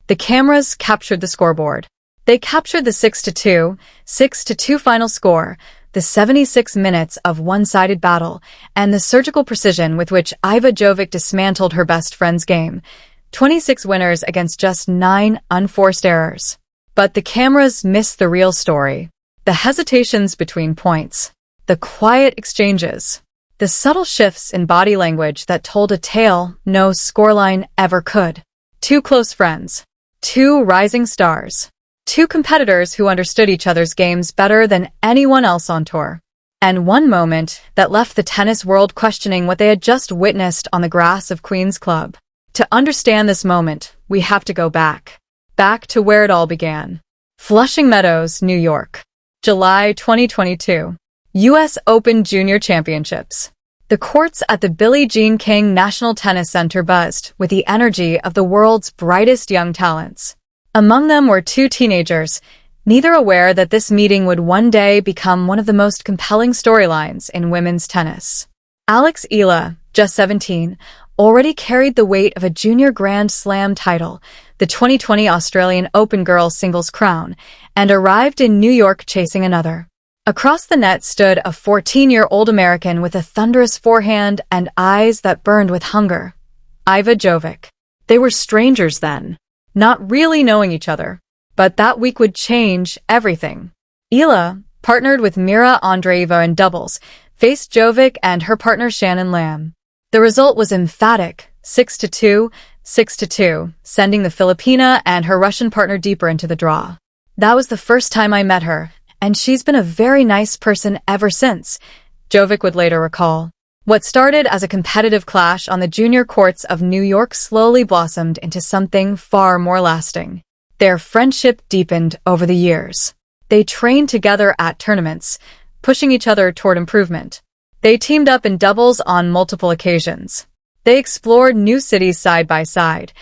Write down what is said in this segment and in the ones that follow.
The cameras captured the scoreboard. They captured the 6-2, 6-2 final score, the 76 minutes of one-sided battle, and the surgical precision with which Iva Jovic dismantled her best friend's game. 26 winners against just 9 unforced errors. But the cameras missed the real story. The hesitations between points. The quiet exchanges. The subtle shifts in body language that told a tale no scoreline ever could. Two close friends. Two rising stars. Two competitors who understood each other's games better than anyone else on tour. And one moment that left the tennis world questioning what they had just witnessed on the grass of Queen's Club. To understand this moment, we have to go back. Back to where it all began. Flushing Meadows, New York. July 2022. U.S. Open Junior Championships. The courts at the Billie Jean King National Tennis Center buzzed with the energy of the world's brightest young talents. Among them were two teenagers, neither aware that this meeting would one day become one of the most compelling storylines in women's tennis. Alex Eala, just 17, already carried the weight of a junior Grand Slam title, the 2020 Australian Open girls singles crown, and arrived in New York chasing another. Across the net stood a 14-year-old American with a thunderous forehand and eyes that burned with hunger. Iva Jovic. They were strangers then, not really knowing each other. But that week would change everything. Eala, partnered with Mira Andreeva in doubles, faced Jovic and her partner Shannon Lamb. The result was emphatic, 6-2, 6-2, sending the Filipina and her Russian partner deeper into the draw. That was the first time I met her, and she's been a very nice person ever since, Jovic would later recall. What started as a competitive clash on the junior courts of New York slowly blossomed into something far more lasting. Their friendship deepened over the years. They trained together at tournaments, pushing each other toward improvement. They teamed up in doubles on multiple occasions. They explored new cities side by side,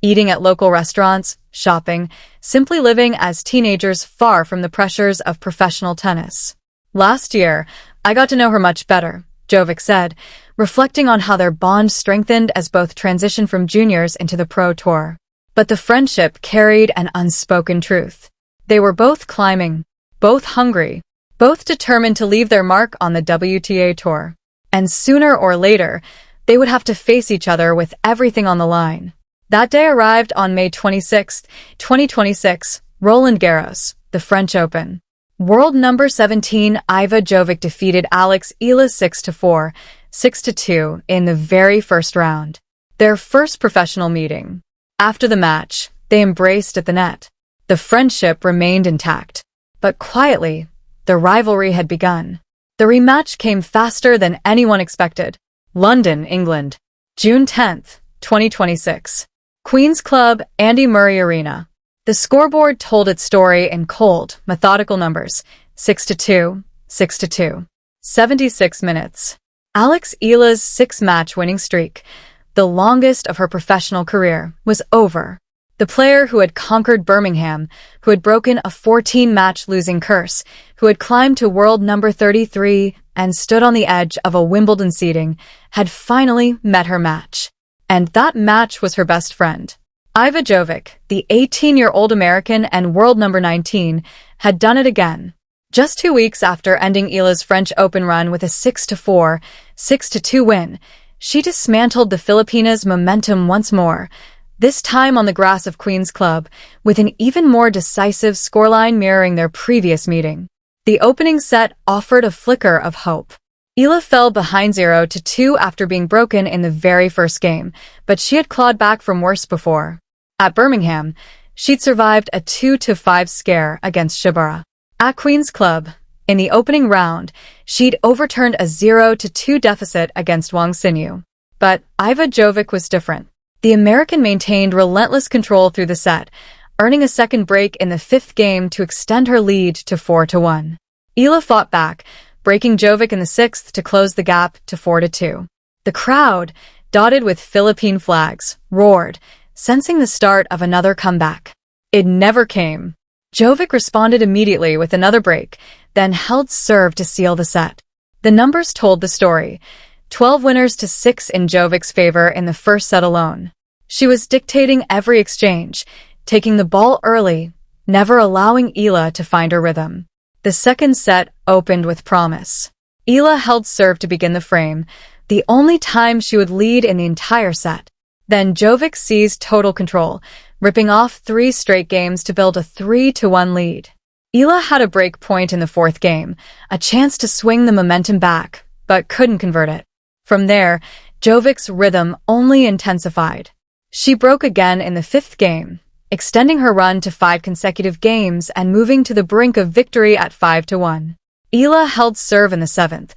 eating at local restaurants, shopping, simply living as teenagers far from the pressures of professional tennis. Last year, I got to know her much better, Jovic said, reflecting on how their bond strengthened as both transitioned from juniors into the pro tour. But the friendship carried an unspoken truth. They were both climbing, both hungry, both determined to leave their mark on the WTA tour. And sooner or later, they would have to face each other with everything on the line. That day arrived on May 26, 2026, Roland Garros, the French Open. World number 17 Iva Jovic defeated Alex Eala 6-4, 6-2 in the very first round. Their first professional meeting. After the match, they embraced at the net. The friendship remained intact. But quietly, the rivalry had begun. The rematch came faster than anyone expected. London, England. June 10, 2026. Queen's Club, Andy Murray Arena. The scoreboard told its story in cold, methodical numbers. 6-2, 6-2. 76 minutes. Alex Eala's 6-match winning streak, the longest of her professional career, was over. The player who had conquered Birmingham, who had broken a 14-match losing curse, who had climbed to world number 33 and stood on the edge of a Wimbledon seeding, had finally met her match. And that match was her best friend. Iva Jovic, the 18-year-old American and world number 19, had done it again. Just 2 weeks after ending Eala's French Open run with a 6-4, 6-2 win, she dismantled the Filipina's momentum once more, this time on the grass of Queen's Club, with an even more decisive scoreline mirroring their previous meeting. The opening set offered a flicker of hope. Eala fell behind 0-2 after being broken in the very first game, but she had clawed back from worse before. At Birmingham, she'd survived a 2-5 scare against Shibara. At Queen's Club, in the opening round, she'd overturned a 0-2 deficit against Wang Xinyu. But Iva Jovic was different. The American maintained relentless control through the set, earning a second break in the 5th game to extend her lead to 4-1. Eala fought back, breaking Jovic in the 6th to close the gap to 4-2. The crowd, dotted with Philippine flags, roared, sensing the start of another comeback. It never came. Jovic responded immediately with another break, then held serve to seal the set. The numbers told the story. 12 winners to 6 in Jovic's favor in the first set alone. She was dictating every exchange, taking the ball early, never allowing Eala to find her rhythm. The second set opened with promise. Eala held serve to begin the frame, the only time she would lead in the entire set. Then Jovic seized total control, ripping off 3 straight games to build a 3-1 lead. Eala had a break point in the 4th game, a chance to swing the momentum back, but couldn't convert it. From there, Jovic's rhythm only intensified. She broke again in the 5th game, extending her run to 5 consecutive games and moving to the brink of victory at 5-1. Eala held serve in the 7th,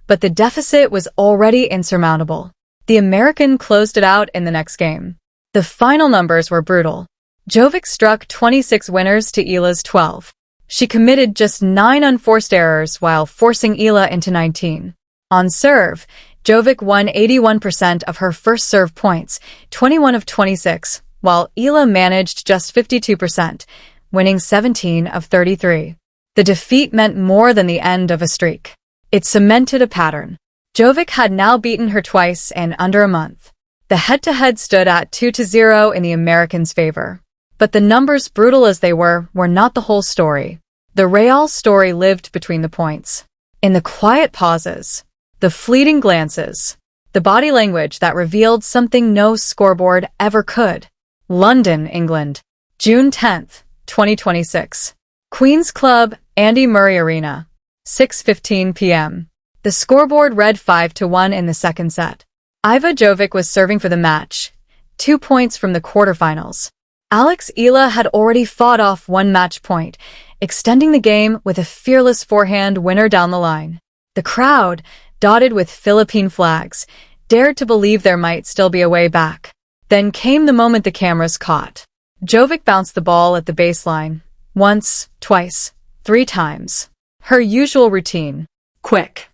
but the deficit was already insurmountable. The American closed it out in the next game. The final numbers were brutal. Jovic struck 26 winners to Eala's 12. She committed just 9 unforced errors while forcing Eala into 19. On serve, Jovic won 81% of her first serve points, 21 of 26, while Eala managed just 52%, winning 17 of 33. The defeat meant more than the end of a streak. It cemented a pattern. Jovic had now beaten her twice in under a month. The head-to-head stood at 2-0 in the Americans' favor. But the numbers, brutal as they were not the whole story. The real story lived between the points. In the quiet pauses, the fleeting glances, the body language that revealed something no scoreboard ever could. London, England, June 10th, 2026. Queen's Club, Andy Murray Arena, 6:15 p.m. The scoreboard read 5-1 in the second set. Iva Jovic was serving for the match, 2 points from the quarterfinals. Alex Eala had already fought off 1 match point, extending the game with a fearless forehand winner down the line. The crowd, dotted with Philippine flags, dared to believe there might still be a way back. Then came the moment the cameras caught. Jovic bounced the ball at the baseline. Once, twice, 3 times. Her usual routine. Quick.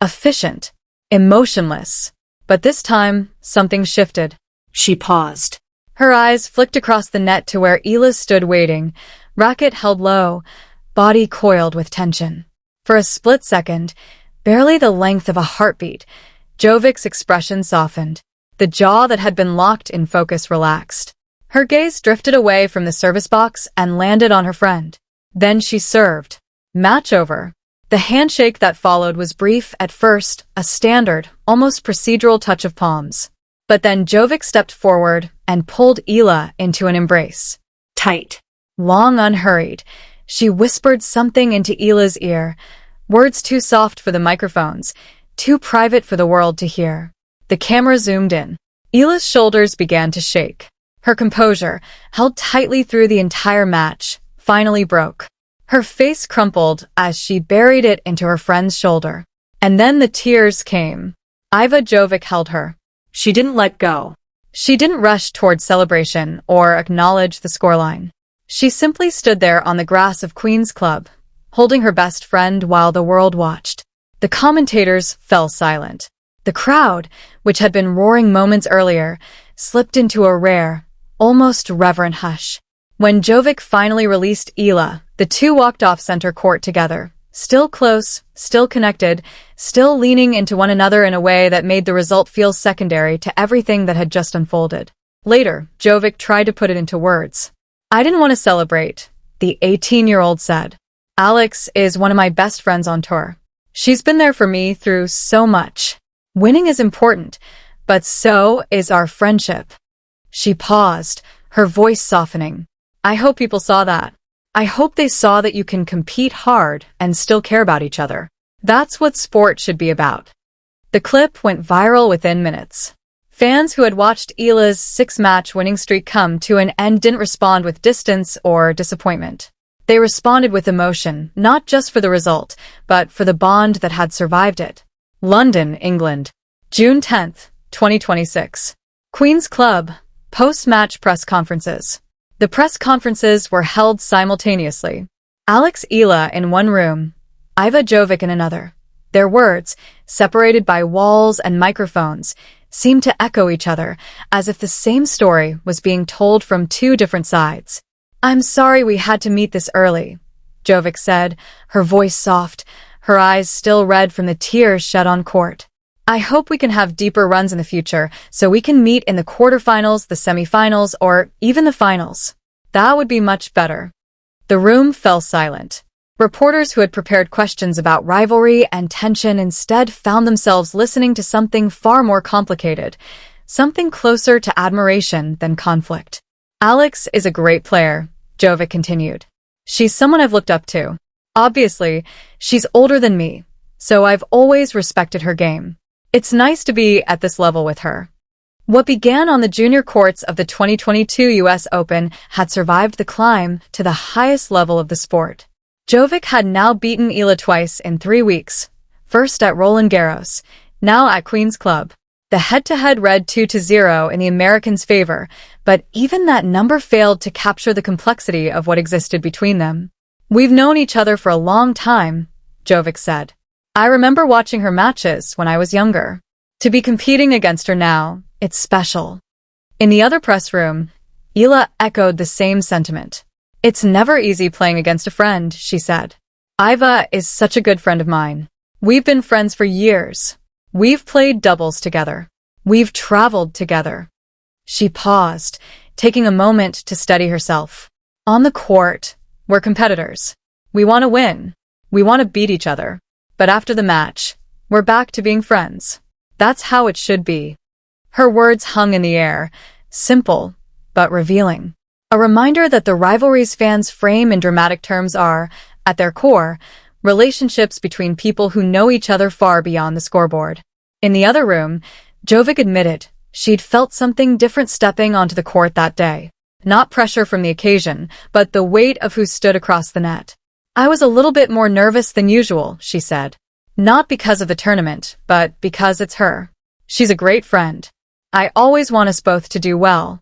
Efficient. Emotionless. But this time, something shifted. She paused. Her eyes flicked across the net to where Eala stood waiting, racket held low, body coiled with tension. For a split second, barely the length of a heartbeat, Jovic's expression softened. The jaw that had been locked in focus relaxed. Her gaze drifted away from the service box and landed on her friend. Then she served. Match over. The handshake that followed was brief at first, a standard, almost procedural touch of palms. But then Jovic stepped forward and pulled Eala into an embrace. Tight. Long unhurried, she whispered something into Eala's ear, words too soft for the microphones, too private for the world to hear. The camera zoomed in. Eala's shoulders began to shake. Her composure, held tightly through the entire match, finally broke. Her face crumpled as she buried it into her friend's shoulder. And then the tears came. Iva Jovic held her. She didn't let go. She didn't rush toward celebration or acknowledge the scoreline. She simply stood there on the grass of Queen's Club, holding her best friend while the world watched. The commentators fell silent. The crowd, which had been roaring moments earlier, slipped into a rare, almost reverent hush. When Jovic finally released Eala, the two walked off center court together, still close, still connected, still leaning into one another in a way that made the result feel secondary to everything that had just unfolded. Later, Jovic tried to put it into words. "I didn't want to celebrate," the 18-year-old said. "Alex is one of my best friends on tour. She's been there for me through so much. Winning is important, but so is our friendship." She paused, her voice softening. "I hope people saw that. I hope they saw that you can compete hard and still care about each other. That's what sport should be about." The clip went viral within minutes. Fans who had watched Eala's 6-match winning streak come to an end didn't respond with distance or disappointment. They responded with emotion, not just for the result, but for the bond that had survived it. London, England, June 10th, 2026. Queen's Club, post-match press conferences. The press conferences were held simultaneously. Alex Eala in one room, Iva Jovic in another. Their words, separated by walls and microphones, seemed to echo each other, as if the same story was being told from 2 different sides. "I'm sorry we had to meet this early," Jovic said, her voice soft, her eyes still red from the tears shed on court. "I hope we can have deeper runs in the future, so we can meet in the quarterfinals, the semifinals, or even the finals." That would be much better. The room fell silent. Reporters who had prepared questions about rivalry and tension instead found themselves listening to something far more complicated, something closer to admiration than conflict. Alex is a great player, Jovic continued. She's someone I've looked up to. Obviously, she's older than me, so I've always respected her game. It's nice to be at this level with her. What began on the junior courts of the 2022 US Open had survived the climb to the highest level of the sport. Jovic had now beaten Eala twice in 3 weeks, first at Roland Garros, now at Queen's Club. The head-to-head read 2-0 in the Americans' favor, but even that number failed to capture the complexity of what existed between them. "We've known each other for a long time," Jovic said. "I remember watching her matches when I was younger. To be competing against her now, it's special." In the other press room, Eala echoed the same sentiment. "It's never easy playing against a friend," she said. "Iva is such a good friend of mine. We've been friends for years. We've played doubles together. We've traveled together." She paused, taking a moment to steady herself. "On the court, we're competitors. We want to win. We want to beat each other. But after the match, we're back to being friends. That's how it should be." Her words hung in the air, simple but revealing. A reminder that the rivalries fans frame in dramatic terms are, at their core, relationships between people who know each other far beyond the scoreboard. In the other room, Jovic admitted she'd felt something different stepping onto the court that day. Not pressure from the occasion, but the weight of who stood across the net. "I was a little bit more nervous than usual," she said. "Not because of the tournament, but because it's her. She's a great friend. I always want us both to do well."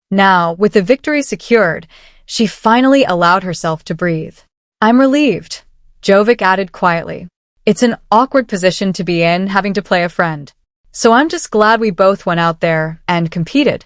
Now, with the victory secured, she finally allowed herself to breathe. "I'm relieved," Jovic added quietly. "It's an awkward position to be in, having to play a friend. So I'm just glad we both went out there and competed."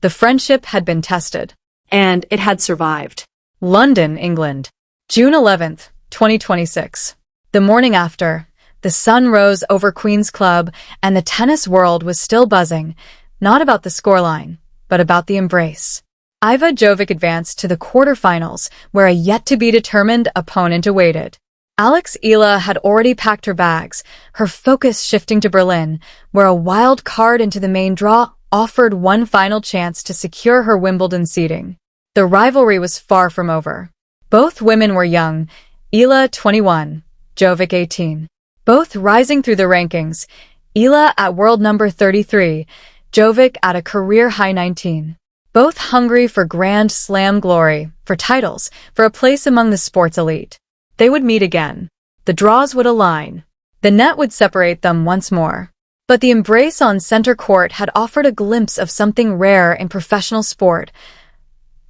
The friendship had been tested. And it had survived. London, England. June 11th, 2026. The morning after, the sun rose over Queen's Club and the tennis world was still buzzing, not about the scoreline, but about the embrace. Iva Jovic advanced to the quarterfinals, where a yet-to-be-determined opponent awaited. Alex Eala had already packed her bags, her focus shifting to Berlin, where a wild card into the main draw offered one final chance to secure her Wimbledon seeding. The rivalry was far from over. Both women were young, Eala 21, Jovic 18. Both rising through the rankings, Eala at world number 33, Jovic at a career-high 19. Both hungry for Grand Slam glory, for titles, for a place among the sport's elite. They would meet again. The draws would align. The net would separate them once more. But the embrace on center court had offered a glimpse of something rare in professional sport.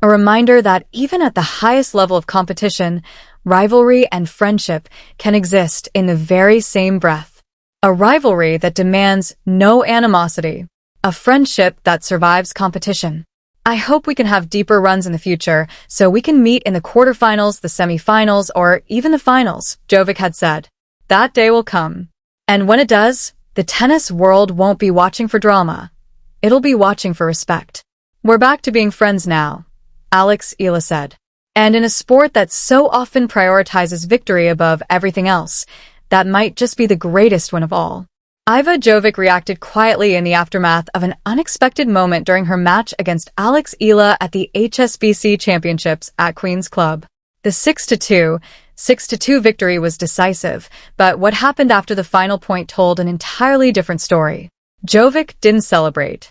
A reminder that even at the highest level of competition, rivalry and friendship can exist in the very same breath. A rivalry that demands no animosity. A friendship that survives competition. "I hope we can have deeper runs in the future, so we can meet in the quarterfinals, the semifinals, or even the finals," Jovic had said. "That day will come. And when it does, the tennis world won't be watching for drama. It'll be watching for respect." "We're back to being friends now," Alex Eala said. And in a sport that so often prioritizes victory above everything else, that might just be the greatest win of all. Iva Jovic reacted quietly in the aftermath of an unexpected moment during her match against Alex Eala at the HSBC Championships at Queen's Club. The 6-2 victory was decisive, but what happened after the final point told an entirely different story. Jovic didn't celebrate.